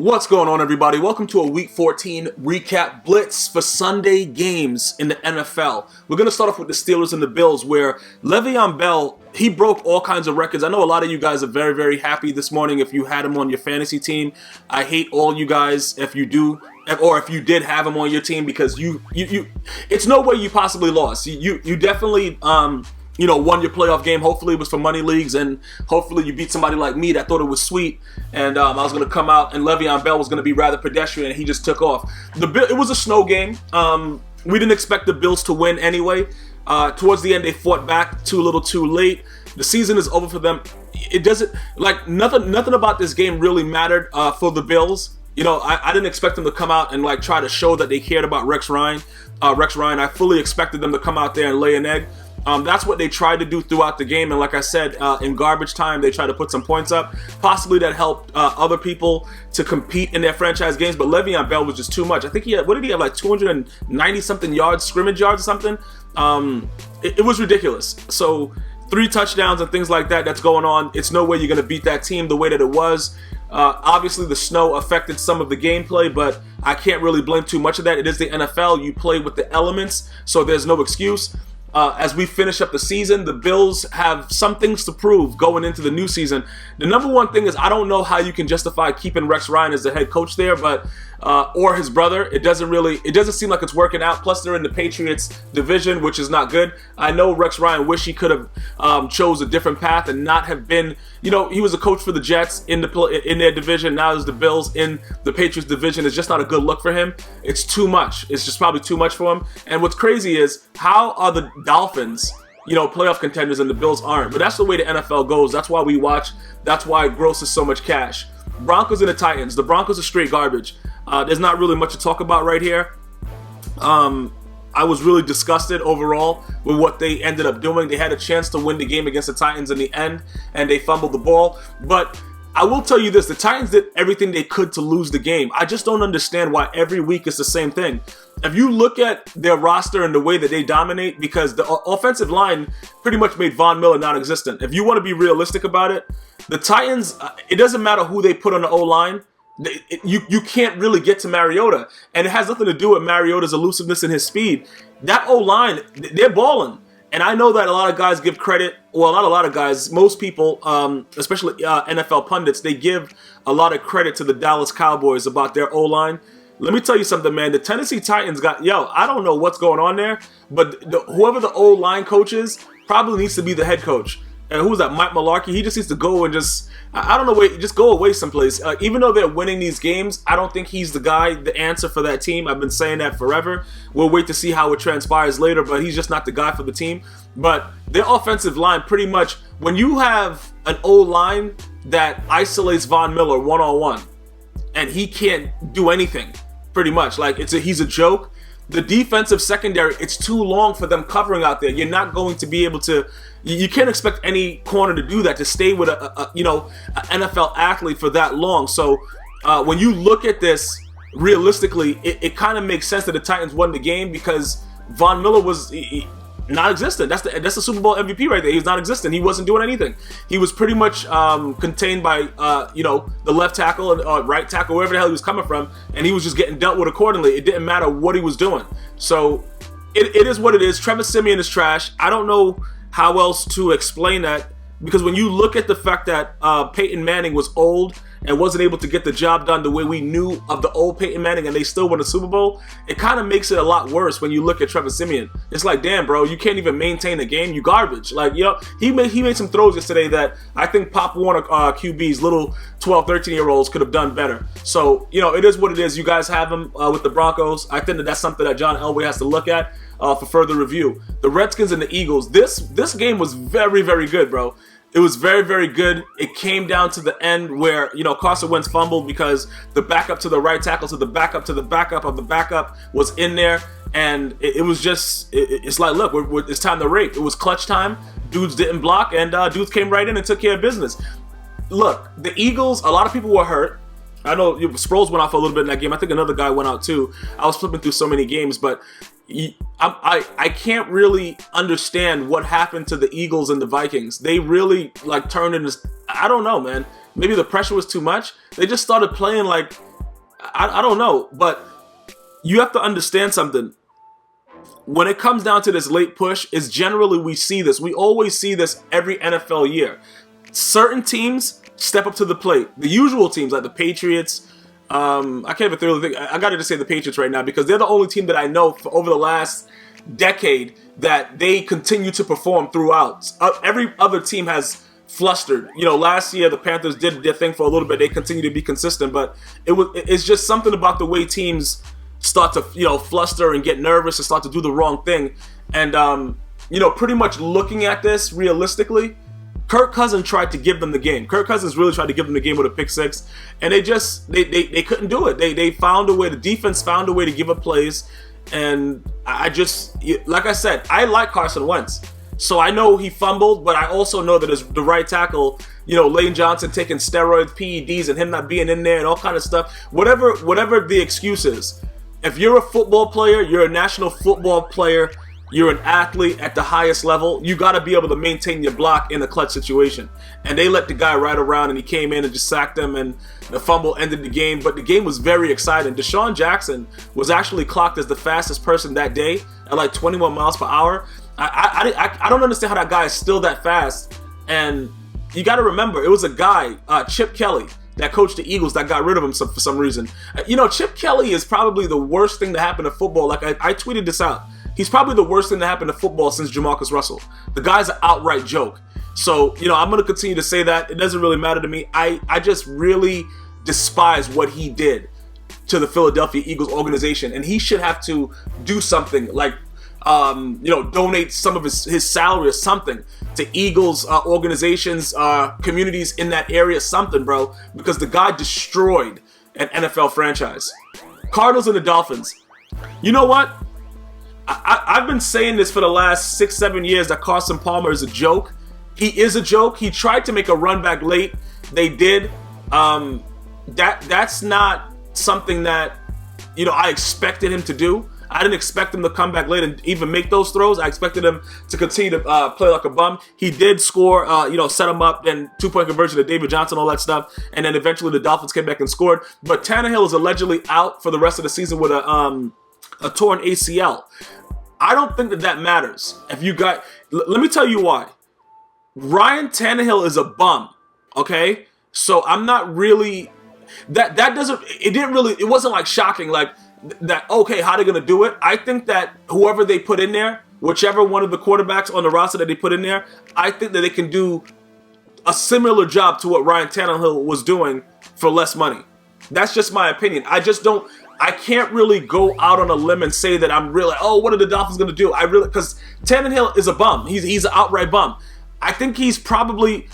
What's going on, everybody? Welcome to a Week 14 recap blitz for Sunday games in the NFL. We're going to start off with the Steelers and the Bills, where Le'Veon Bell, he broke all kinds of records. I know a lot of you guys are very, very happy this morning if you had him on your fantasy team. I hate all you guys if you do, or if you did have him on your team, because you it's no way you possibly lost. You definitely won your playoff game. Hopefully it was for money leagues, and hopefully you beat somebody like me that thought it was sweet, and I was going to come out and Le'Veon Bell was going to be rather pedestrian, and he just took off. It was a snow game. We didn't expect the Bills to win anyway. Towards the end, they fought back too little too late. The season is over for them. It doesn't, like, nothing about this game really mattered for the Bills. You know, I didn't expect them to come out and like try to show that they cared about Rex Ryan. I fully expected them to come out there and lay an egg. That's what they tried to do throughout the game, and like I said, in garbage time, they tried to put some points up. Possibly that helped other people to compete in their franchise games, but Le'Veon Bell was just too much. I think he had, what did he have, like 290-something yards, scrimmage yards or something? It was ridiculous. So 3 touchdowns and things like that, that's going on. It's no way you're going to beat that team the way that it was. Obviously, the snow affected some of the gameplay, but I can't really blame too much of that. It is the NFL. You play with the elements, so there's no excuse. As we finish up the season, the Bills have some things to prove going into the new season. The number one thing is, I don't know how you can justify keeping Rex Ryan as the head coach there, but or his brother. It doesn't seem like it's working out. Plus, they're in the Patriots division, which is not good. I know Rex Ryan wish he could have chose a different path and not have been. You know, he was a coach for the Jets in their division. Now there's the Bills in the Patriots division. It's just not a good look for him. It's too much. It's just probably too much for him. And what's crazy is, how are the Dolphins, playoff contenders, and the Bills aren't? But that's the way the NFL goes. That's why we watch. That's why it grosses so much cash. Broncos and the Titans. The Broncos are straight garbage. There's not really much to talk about right here. I was really disgusted overall with what they ended up doing. They had a chance to win the game against the Titans in the end, and they fumbled the ball. But I will tell you this, the Titans did everything they could to lose the game. I just don't understand why every week it's the same thing. If you look at their roster and the way that they dominate, because the offensive line pretty much made Von Miller non-existent. If you want to be realistic about it, the Titans, it doesn't matter who they put on the O-line. You can't really get to Mariota, and it has nothing to do with Mariota's elusiveness and his speed. That O-line, they're balling, and I know that a lot of guys give credit. Well, not a lot of guys. Most people, especially NFL pundits, they give a lot of credit to the Dallas Cowboys about their O-line. Let me tell you something, man. The Tennessee Titans I don't know what's going on there, but whoever the O-line coach is probably needs to be the head coach. And who was that? Mike Mularkey. He just needs to go and I don't know, just go away someplace. Even though they're winning these games, I don't think he's the answer for that team. I've been saying that forever. We'll wait to see how it transpires later, but he's just not the guy for the team. But their offensive line, pretty much, when you have an O-line that isolates Von Miller one-on-one, and he can't do anything, pretty much, like he's a joke. The defensive secondary, it's too long for them covering out there. You're not going to be able to. You can't expect any corner to do that, to stay with an NFL athlete for that long. So when you look at this realistically, it kind of makes sense that the Titans won the game, because Von Miller was non-existent. That's the Super Bowl MVP right there. He was non-existent. He wasn't doing anything. He was pretty much contained by the left tackle and right tackle, wherever the hell he was coming from, and he was just getting dealt with accordingly. It didn't matter what he was doing. So it is what it is. Trevor Siemian is trash. I don't know how else to explain that, because when you look at the fact that Peyton Manning was old and wasn't able to get the job done the way we knew of the old Peyton Manning, and they still won a Super Bowl, it kind of makes it a lot worse when you look at Trevor Siemian. It's like, damn, bro, you can't even maintain a game. You garbage. Like, he made some throws yesterday that I think Pop Warner QBs, little 12, 13-year-olds could have done better. So, it is what it is. You guys have him with the Broncos. I think that's something that John Elway has to look at for further review. The Redskins and the Eagles, this game was very, very good, bro. It was very, very good. It came down to the end where, Carson Wentz fumbled because the backup to the right tackle to the backup to the backup of the backup was in there. And it was just, it's like, look, it's time to rape. It was clutch time. Dudes didn't block, and dudes came right in and took care of business. Look, the Eagles, a lot of people were hurt. I know Sproles went off a little bit in that game. I think another guy went out too. I was flipping through so many games, but I can't really understand what happened to the Eagles and the Vikings. They really turned into, I don't know, man. Maybe the pressure was too much. They just started playing like I don't know, but you have to understand something. When it comes down to this late push, is generally we see this. We always see this every NFL year. Certain teams step up to the plate. The usual teams like the Patriots. I can't even really think. I got to just say the Patriots right now because they're the only team that I know for over the last decade that they continue to perform throughout. Every other team has flustered. Last year the Panthers did their thing for a little bit. They continue to be consistent, but it's just something about the way teams start to fluster and get nervous and start to do the wrong thing. And pretty much looking at this realistically, Kirk Cousins tried to give them the game. Kirk Cousins really tried to give them the game with a pick six, and they couldn't do it. They found a way. The defense found a way to give up plays, and like I said, I like Carson Wentz. So I know he fumbled, but I also know that as the right tackle, Lane Johnson taking steroids, PEDs, and him not being in there and all kind of stuff. Whatever the excuse is, if you're a football player, you're a national football player, you're an athlete at the highest level, you got to be able to maintain your block in a clutch situation. And they let the guy ride around, and he came in and just sacked him, and the fumble ended the game. But the game was very exciting. Deshaun Jackson was actually clocked as the fastest person that day at like 21 miles per hour. I don't understand how that guy is still that fast. And you got to remember, it was a guy, Chip Kelly, that coached the Eagles that got rid of him for some reason. Chip Kelly is probably the worst thing to happen to football. Like I tweeted this out. He's probably the worst thing to happen to football since Jamarcus Russell. The guy's an outright joke. So, I'm going to continue to say that. It doesn't really matter to me. I just really despise what he did to the Philadelphia Eagles organization. And he should have to do something like, donate some of his salary or something to Eagles organizations, communities in that area, something, bro. Because the guy destroyed an NFL franchise. Cardinals and the Dolphins. You know what? I've been saying this for the last 6-7 years that Carson Palmer is a joke. He is a joke. He tried to make a run back late. They did. That's not something that I expected him to do. I didn't expect him to come back late and even make those throws. I expected him to continue to play like a bum. He did score, set him up, and 2-point conversion to David Johnson, all that stuff. And then eventually the Dolphins came back and scored. But Tannehill is allegedly out for the rest of the season with a torn ACL. I don't think that matters. Let me tell you why. Ryan Tannehill is a bum. Okay, so I'm not really it wasn't like shocking like that. Okay, how are they gonna do it? I think that whoever they put in there, whichever one of the quarterbacks on the roster that they put in there, I think that they can do a similar job to what Ryan Tannehill was doing for less money. That's just my opinion. I can't really go out on a limb and say that I'm really, what are the Dolphins going to do? Because Tannehill is a bum. He's an outright bum. I think he's probably,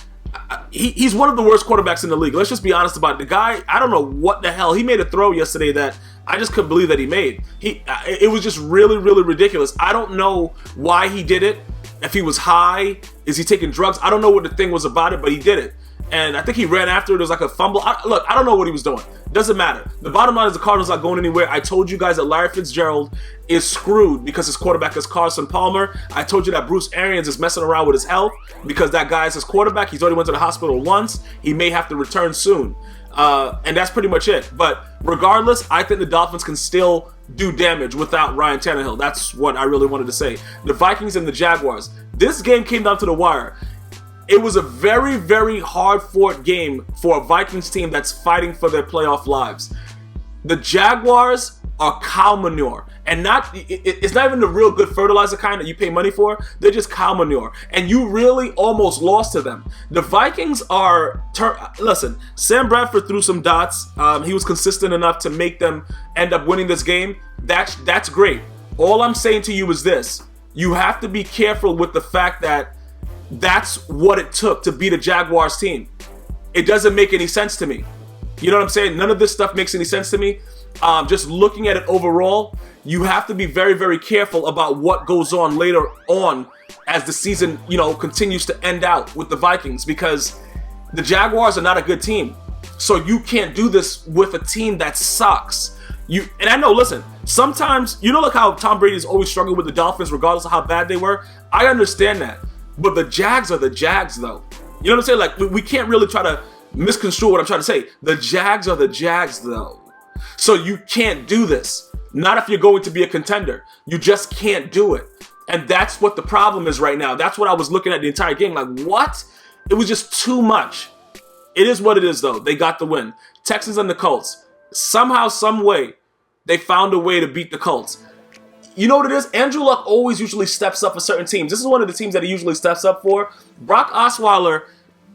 he's one of the worst quarterbacks in the league. Let's just be honest about it. The guy, I don't know what the hell. He made a throw yesterday that I just couldn't believe that he made. It was just really, really ridiculous. I don't know why he did it. If he was high, is he taking drugs? I don't know what the thing was about it, but he did it. And I think he ran after it. It was like a fumble. I don't know what he was doing. Doesn't matter. The bottom line is the Cardinals not going anywhere. I told you guys that Larry Fitzgerald is screwed because his quarterback is Carson Palmer. I told you that Bruce Arians is messing around with his health because that guy is his quarterback. He's already went to the hospital once. He may have to return soon. And that's pretty much it. But regardless, I think the Dolphins can still do damage without Ryan Tannehill. That's what I really wanted to say. The Vikings and the Jaguars. This game came down to the wire. It was a very, very hard-fought game for a Vikings team that's fighting for their playoff lives. The Jaguars are cow manure. And it's not even the real good fertilizer kind that you pay money for. They're just cow manure. And you really almost lost to them. The Vikings are... Listen, Sam Bradford threw some dots. He was consistent enough to make them end up winning this game. That's great. All I'm saying to you is this. You have to be careful with the fact that that's what it took to beat a Jaguars team. It doesn't make any sense to me. You know what I'm saying? None of this stuff makes any sense to me. Just looking at it overall, you have to be very, very careful about what goes on later on as the season, continues to end out with the Vikings, because the Jaguars are not a good team. So you can't do this with a team that sucks. And I know, listen, sometimes, like how Tom Brady is always struggling with the Dolphins regardless of how bad they were. I understand that. But the Jags are the Jags, though. You know what I'm saying? Like, we can't really try to misconstrue what I'm trying to say. The Jags are the Jags, though. So you can't do this. Not if you're going to be a contender. You just can't do it. And that's what the problem is right now. That's what I was looking at the entire game. Like, what? It was just too much. It is what it is, though. They got the win. Texans and the Colts. Somehow, some way, they found a way to beat the Colts. You know what it is? Andrew Luck always usually steps up for certain teams. This is one of the teams that he usually steps up for. Brock Osweiler,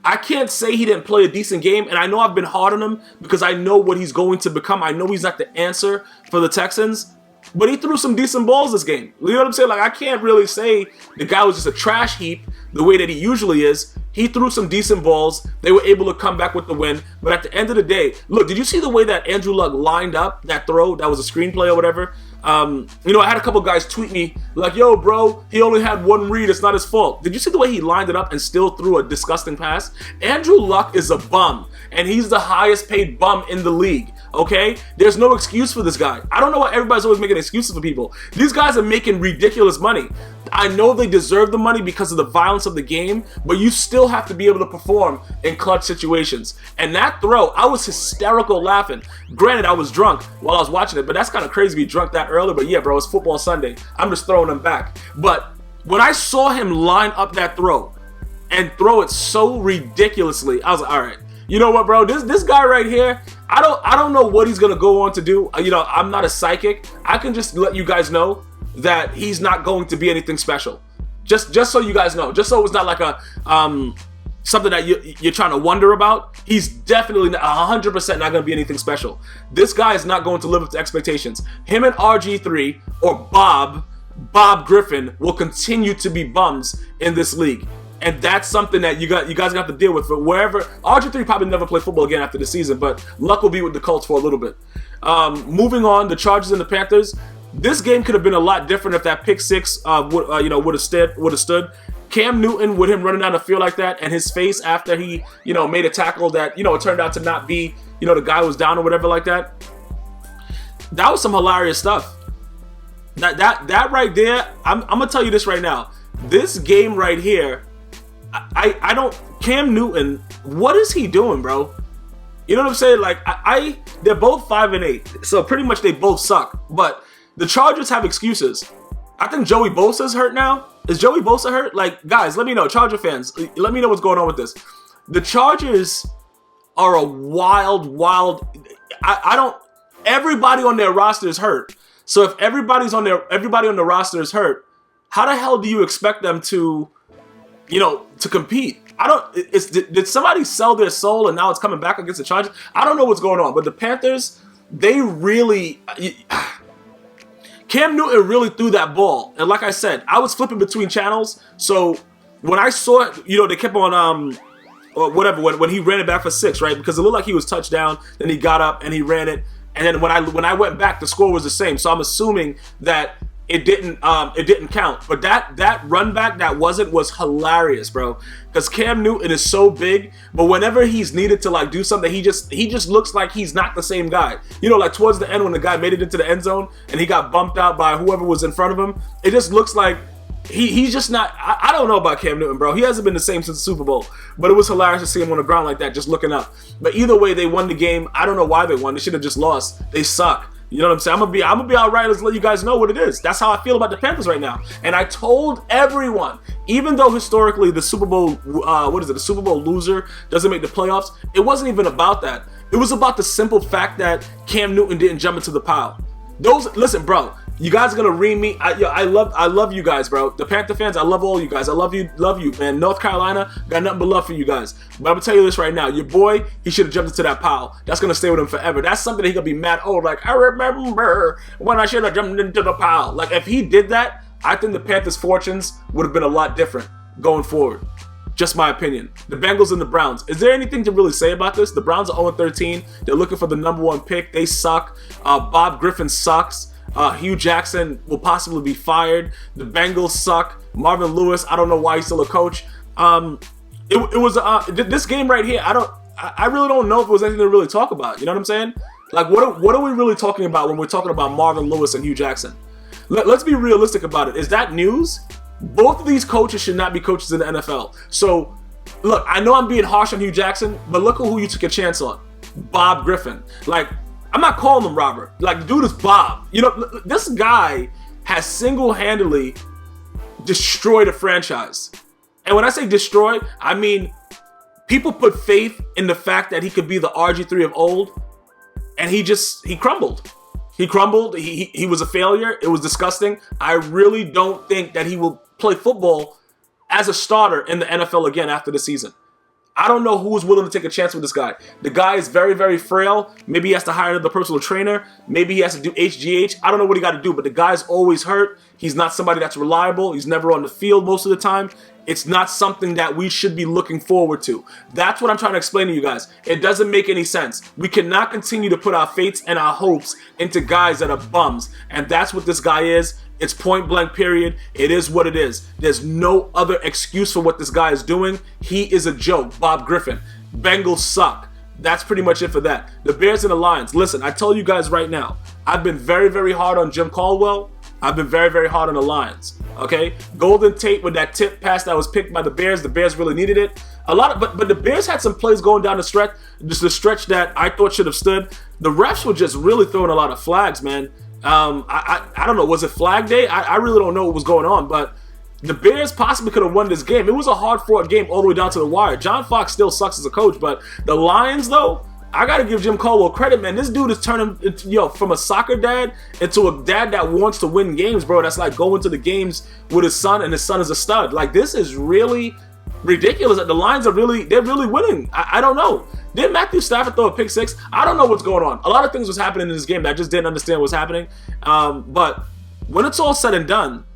I can't say he didn't play a decent game, and I know I've been hard on him because I know what he's going to become. I know he's not the answer for the Texans, but he threw some decent balls this game. You know what I'm saying? Like, I can't really say the guy was just a trash heap the way that he usually is. He threw some decent balls. They were able to come back with the win, but at the end of the day, look, did you see the way that Andrew Luck lined up that throw? That was a screenplay or whatever. You know, I had a couple guys tweet me like, yo, bro, he only had one read. It's not his fault. Did you see the way he lined it up and still threw a disgusting pass? Andrew Luck is a bum, and he's the highest paid bum in the league. Okay? There's no excuse for this guy. I don't know why everybody's always making excuses for people. These guys are making ridiculous money. I know they deserve the money because of the violence of the game, but you still have to be able to perform in clutch situations. And that throw, I was hysterical laughing. Granted, I was drunk while I was watching it, but that's kind of crazy to be drunk that early. But yeah, bro, it's football Sunday. I'm just throwing them back. But when I saw him line up that throw and throw it so ridiculously, I was like, all right, you know what, bro? This guy right here, I don't know what he's gonna go on to do. You know, I'm not a psychic. I can just let you guys know that he's not going to be anything special. Just so you guys know. Just so it's not like a something that you're trying to wonder about. He's definitely 100% not going to be anything special. This guy is not going to live up to expectations. Him and RG3 or Bob Griffin will continue to be bums in this league. And that's something that you guys have to deal with. But wherever, RG3 probably never play football again after the season, but Luck will be with the Colts for a little bit. Moving on, the Chargers and the Panthers. This game could have been a lot different if that pick six would have stood. Cam Newton, with him running down the field like that, and his face after he made a tackle that it turned out to not be the guy was down or whatever like that. That was some hilarious stuff. That right there, I'm gonna tell you this right now. This game right here, I don't. Cam Newton, what is he doing, bro? You know what I'm saying? Like they're both 5-8, so pretty much they both suck. But the Chargers have excuses. I think Joey Bosa's hurt now. Is Joey Bosa hurt? Like, guys, let me know. Charger fans, let me know what's going on with this. The Chargers are a wild. I don't. Everybody on their roster is hurt. So if everybody on the roster is hurt, how the hell do you expect them to compete? Did somebody sell their soul and now it's coming back against the Chargers? I don't know what's going on, but the Panthers, they really. Cam Newton really threw that ball. And like I said, I was flipping between channels. So when I saw it, they kept on, or whatever, when he ran it back for 6, right? Because it looked like he was touchdown. Then he got up and he ran it. And then when I went back, the score was the same. So I'm assuming that it didn't count. But that run back was hilarious, bro. Because Cam Newton is so big, but whenever he's needed to do something, he just looks like he's not the same guy. Like towards the end when the guy made it into the end zone and he got bumped out by whoever was in front of him, it just looks like he's just not. I don't know about Cam Newton, bro. He hasn't been the same since the Super Bowl, but it was hilarious to see him on the ground like that, just looking up. But either way, they won the game. I don't know why they won. They should have just lost. They suck. You know what I'm saying? I'm gonna be all right. Let's let you guys know what it is. That's how I feel about the Panthers right now. And I told everyone, even though historically the Super Bowl, the Super Bowl loser doesn't make the playoffs, it wasn't even about that. It was about the simple fact that Cam Newton didn't jump into the pile. Listen, bro. You guys are gonna ream me. I love you guys, bro. The Panther fans, I love all you guys. I love you, man. North Carolina, got nothing but love for you guys. But I'm gonna tell you this right now. Your boy, he should have jumped into that pile. That's gonna stay with him forever. That's something that he gonna be mad. Oh, like, I remember when I should have jumped into the pile. Like, if he did that, I think the Panthers' fortunes would have been a lot different going forward. Just my opinion. The Bengals and the Browns. Is there anything to really say about this? The Browns are 0-13. They're looking for the number 1 pick. They suck. Bob Griffin sucks. Hugh Jackson will possibly be fired. The Bengals suck. Marvin Lewis, I don't know why he's still a coach. It was this game right here. I really don't know if it was anything to really talk about. You know what I'm saying? Like, what are we really talking about when we're talking about Marvin Lewis and Hugh Jackson? Let's be realistic about it. Is that news? Both of these coaches should not be coaches in the NFL. So, look, I know I'm being harsh on Hugh Jackson, but look at who you took a chance on. Bob Griffin. Like, I'm not calling him Robert. Like, the dude is Bob. You know, this guy has single-handedly destroyed a franchise. And when I say destroyed, I mean people put faith in the fact that he could be the RG3 of old, and he crumbled. He crumbled. He was a failure. It was disgusting. I really don't think that he will play football as a starter in the NFL again after the season. I don't know who is willing to take a chance with this guy. The guy is very, very frail. Maybe he has to hire another personal trainer. Maybe he has to do HGH. I don't know what he got to do, but the guy's always hurt. He's not somebody that's reliable. He's never on the field most of the time. It's not something that we should be looking forward to. That's what I'm trying to explain to you guys. It doesn't make any sense. We cannot continue to put our fates and our hopes into guys that are bums. And that's what this guy is. It's point blank, period. It is what it is. There's no other excuse for what this guy is doing. He is a joke. Bob Griffin. Bengals suck. That's pretty much it for that. The Bears and the Lions. Listen, I tell you guys right now, I've been very, very hard on Jim Caldwell. I've been very, very hard on the Lions. Okay? Golden Tate with that tip pass that was picked by the Bears. The Bears really needed it. But the Bears had some plays going down the stretch. Just the stretch that I thought should have stood. The refs were just really throwing a lot of flags, man. I don't know. Was it flag day? I really don't know what was going on, but the Bears possibly could have won this game. It was a hard-fought game all the way down to the wire. John Fox still sucks as a coach, but the Lions, though, I got to give Jim Caldwell credit, man. This dude is turning, from a soccer dad into a dad that wants to win games, bro. That's like going to the games with his son, and his son is a stud. Like, this is really ridiculous. The Lions they're really winning. I don't know. Did Matthew Stafford throw a pick six? I don't know what's going on. A lot of things was happening in this game that I just didn't understand what's happening. But when it's all said and done,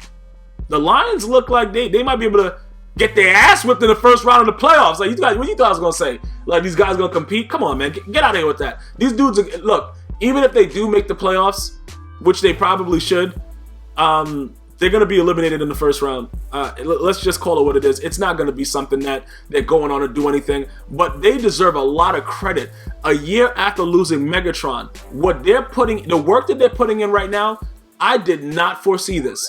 the Lions look like they might be able to get their ass whipped in the first round of the playoffs. Like, you guys, what you thought I was going to say? Like, these guys going to compete? Come on, man. Get out of here with that. These dudes, look, even if they do make the playoffs, which they probably should, they're going to be eliminated in the first round. Let's just call it what it is. It's not going to be something that they're going on to do anything, but they deserve a lot of credit. A year after losing Megatron, the work that they're putting in right now, I did not foresee this.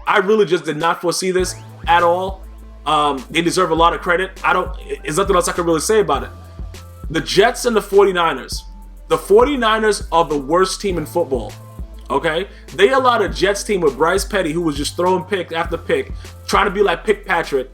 I really just did not foresee this at all. They deserve a lot of credit. There's nothing else I can really say about it. The Jets and the 49ers. The 49ers are the worst team in football. Okay? They allowed a Jets team with Bryce Petty, who was just throwing pick after pick, trying to be like Pick Patrick,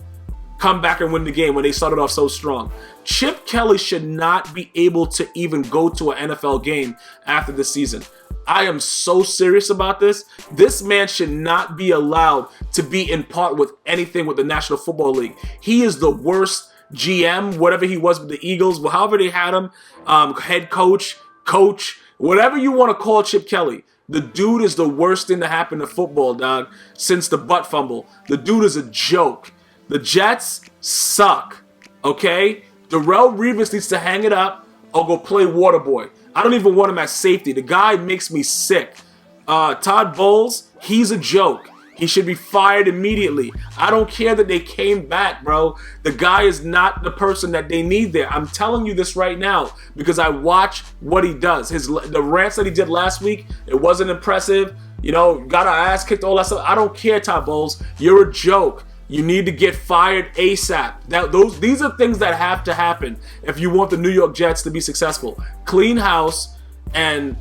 come back and win the game when they started off so strong. Chip Kelly should not be able to even go to an NFL game after this season. I am so serious about this. This man should not be allowed to be in part with anything with the National Football League. He is the worst GM, whatever he was with the Eagles, however they had him, head coach, whatever you want to call Chip Kelly. The dude is the worst thing to happen to football, dog, since the butt fumble. The dude is a joke. The Jets suck, okay? Darrelle Revis needs to hang it up or go play Waterboy. I don't even want him at safety. The guy makes me sick. Todd Bowles, he's a joke. He should be fired immediately. I don't care that they came back, bro. The guy is not the person that they need there. I'm telling you this right now because I watch what he does. The rants that he did last week, it wasn't impressive. Got our ass kicked, all that stuff. I don't care, Todd Bowles. You're a joke. You need to get fired ASAP. These are things that have to happen if you want the New York Jets to be successful. Clean house and,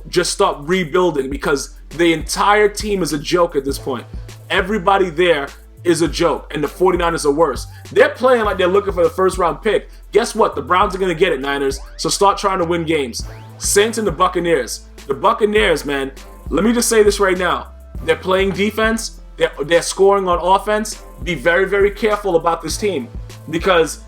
just start rebuilding because the entire team is a joke at this point. Everybody there is a joke, and the 49ers are worse. They're playing like they're looking for the first round pick. Guess what? The Browns are going to get it, Niners. So start trying to win games. Saints and the Buccaneers. The Buccaneers, man, let me just say this right now. They're playing defense. They're scoring on offense. Be very, very careful about this team because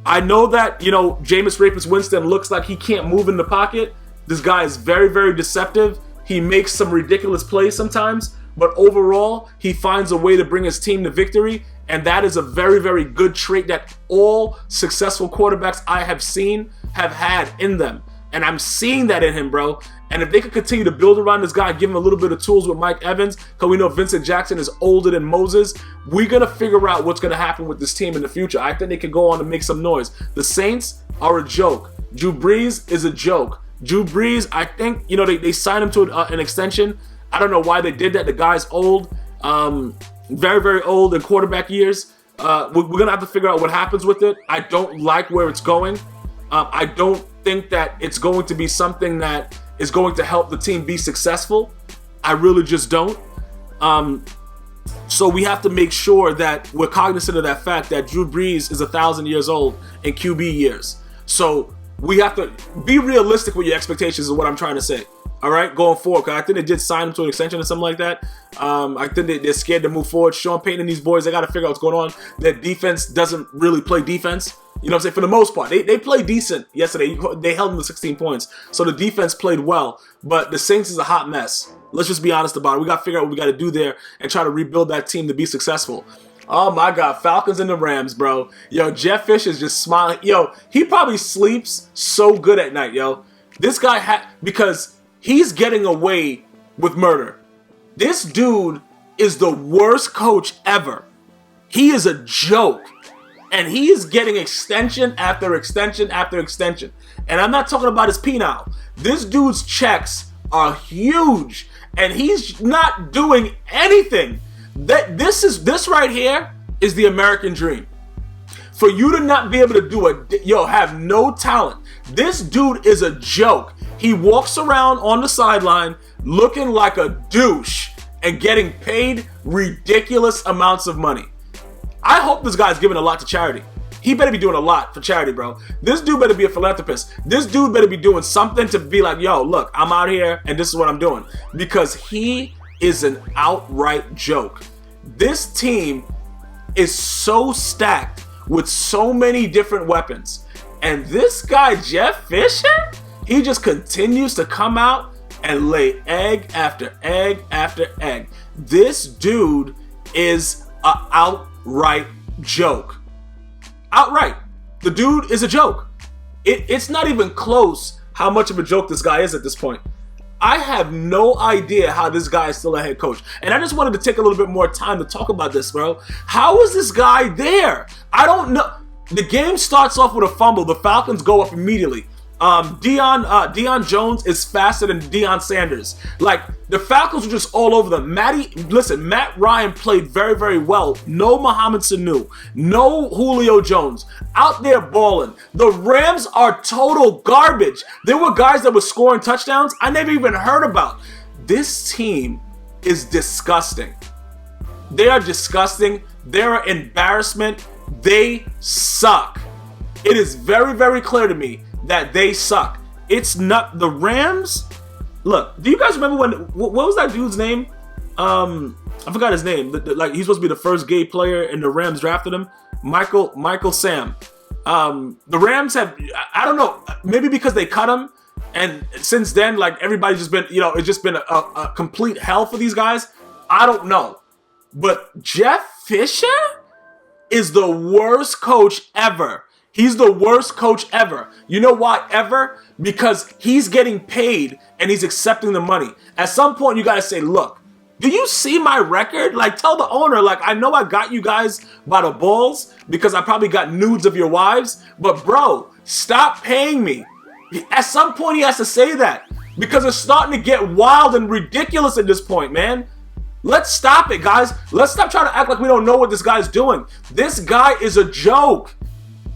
I know that, Jameis Rapist Winston looks like he can't move in the pocket. This guy is very, very deceptive. He makes some ridiculous plays sometimes, but overall, he finds a way to bring his team to victory, and that is a very, very good trait that all successful quarterbacks I have seen have had in them. And I'm seeing that in him, bro. And if they could continue to build around this guy, give him a little bit of tools with Mike Evans, because we know Vincent Jackson is older than Moses, we're going to figure out what's going to happen with this team in the future. I think they can go on and make some noise. The Saints are a joke. Drew Brees is a joke. Drew Brees, I think, they signed him to an extension. I don't know why they did that. The guy's old, very, very old in quarterback years. We're going to have to figure out what happens with it. I don't like where it's going. I don't think that it's going to be something that is going to help the team be successful. I really just don't. So we have to make sure that we're cognizant of that fact that Drew Brees is 1,000 years old in QB years. So we have to be realistic with your expectations is what I'm trying to say. All right, going forward, because I think they did sign him to an extension or something like that. I think they're scared to move forward. Sean Payton and these boys, they got to figure out what's going on. Their defense doesn't really play defense. You know what I'm saying? For the most part, they played decent yesterday. They held them to 16 points. So the defense played well. But the Saints is a hot mess. Let's just be honest about it. We got to figure out what we got to do there and try to rebuild that team to be successful. Oh my God, Falcons and the Rams, bro. Yo, Jeff Fisher's just smiling. Yo, he probably sleeps so good at night, yo. This guy because he's getting away with murder. This dude is the worst coach ever. He is a joke. And he is getting extension after extension after extension. And I'm not talking about his penile. This dude's checks are huge. And he's not doing anything. This right here is the American dream. For you to not be able to have no talent. This dude is a joke. He walks around on the sideline looking like a douche and getting paid ridiculous amounts of money. I hope this guy's giving a lot to charity. He better be doing a lot for charity, bro. This dude better be a philanthropist. This dude better be doing something to be like, yo, look, I'm out here and this is what I'm doing. Because he is an outright joke. This team is so stacked with so many different weapons. And this guy, Jeff Fisher, he just continues to come out and lay egg after egg after egg. This dude is an outright joke. Outright. The dude is a joke. It's not even close how much of a joke this guy is at this point. I have no idea how this guy is still a head coach. And I just wanted to take a little bit more time to talk about this, bro. How is this guy there? I don't know. The game starts off with a fumble. The Falcons go up immediately. Deion Jones is faster than Deion Sanders. Like, the Falcons were just all over them. Matt Ryan played very, very well. No Mohamed Sanu. No Julio Jones. Out there balling. The Rams are total garbage. There were guys that were scoring touchdowns I never even heard about. This team is disgusting. They are disgusting. They're an embarrassment. They suck. It is very, very clear to me that they suck. It's not the Rams. Look, do you guys remember what was that dude's name? I forgot his name. Like, he's supposed to be the first gay player, and the Rams drafted him. Michael Sam. The Rams have, I don't know, maybe because they cut him, and since then, like, everybody's just been, it's just been a complete hell for these guys. I don't know. But Jeff Fisher is the worst coach ever. He's the worst coach ever. You know why ever? Because he's getting paid and he's accepting the money. At some point, you got to say, look, do you see my record? Like, tell the owner, like, I know I got you guys by the balls because I probably got nudes of your wives, but bro, stop paying me. At some point, he has to say that because it's starting to get wild and ridiculous at this point, man. Let's stop it, guys. Let's stop trying to act like we don't know what this guy's doing. This guy is a joke.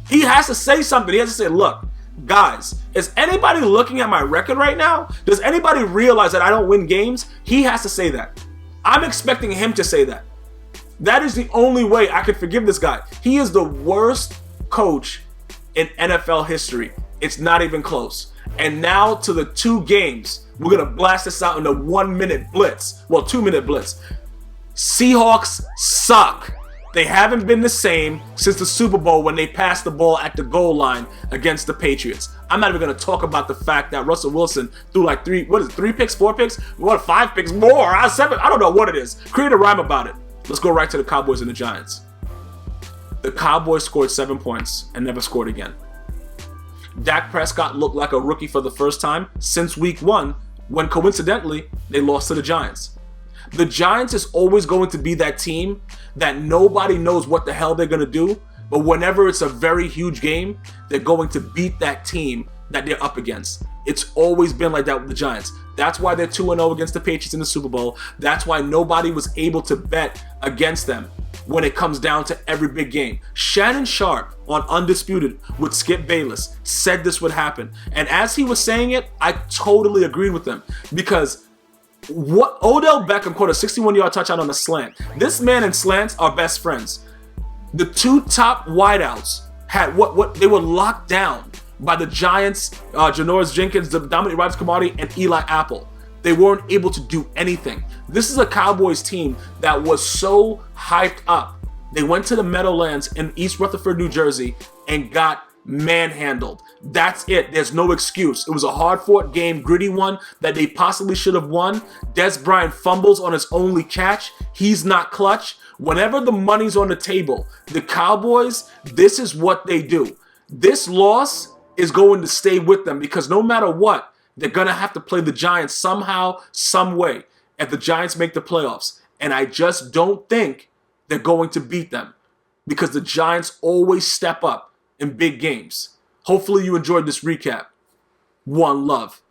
He has to say something. He has to say, look, guys, is anybody looking at my record right now? Does anybody realize that I don't win games? He has to say that. I'm expecting him to say that. That is the only way I can forgive this guy. He is the worst coach in NFL history. It's not even close. And now to the 2 games. We're going to blast this out in a 1-minute blitz. Well, 2-minute blitz. Seahawks suck. They haven't been the same since the Super Bowl when they passed the ball at the goal line against the Patriots. I'm not even going to talk about the fact that Russell Wilson threw like 3 picks, 4 picks? What, 5 picks more? 7? I don't know what it is. Create a rhyme about it. Let's go right to the Cowboys and the Giants. The Cowboys scored 7 points and never scored again. Dak Prescott looked like a rookie for the first time since week 1 when coincidentally they lost to the Giants. The Giants is always going to be that team that nobody knows what the hell they're going to do, but whenever it's a very huge game, they're going to beat that team that they're up against. It's always been like that with the Giants. That's why they're 2-0 against the Patriots in the Super Bowl. That's why nobody was able to bet against them when it comes down to every big game. Shannon Sharpe on Undisputed with Skip Bayliss said this would happen. And as he was saying it, I totally agreed with him. Because what Odell Beckham caught a 61-yard touchdown on a slant. This man and slants are best friends. The two top wideouts had what they were locked down by the Giants, Janoris Jenkins, Dominique Rodgers, cromartie, and Eli Apple. They weren't able to do anything. This is a Cowboys team that was so hyped up. They went to the Meadowlands in East Rutherford, New Jersey, and got manhandled. That's it. There's no excuse. It was a hard-fought game, gritty one that they possibly should have won. Dez Bryant fumbles on his only catch. He's not clutch. Whenever the money's on the table, the Cowboys, this is what they do. This loss is going to stay with them because no matter what, they're going to have to play the Giants somehow, some way, if the Giants make the playoffs. And I just don't think they're going to beat them because the Giants always step up in big games. Hopefully you enjoyed this recap. One love.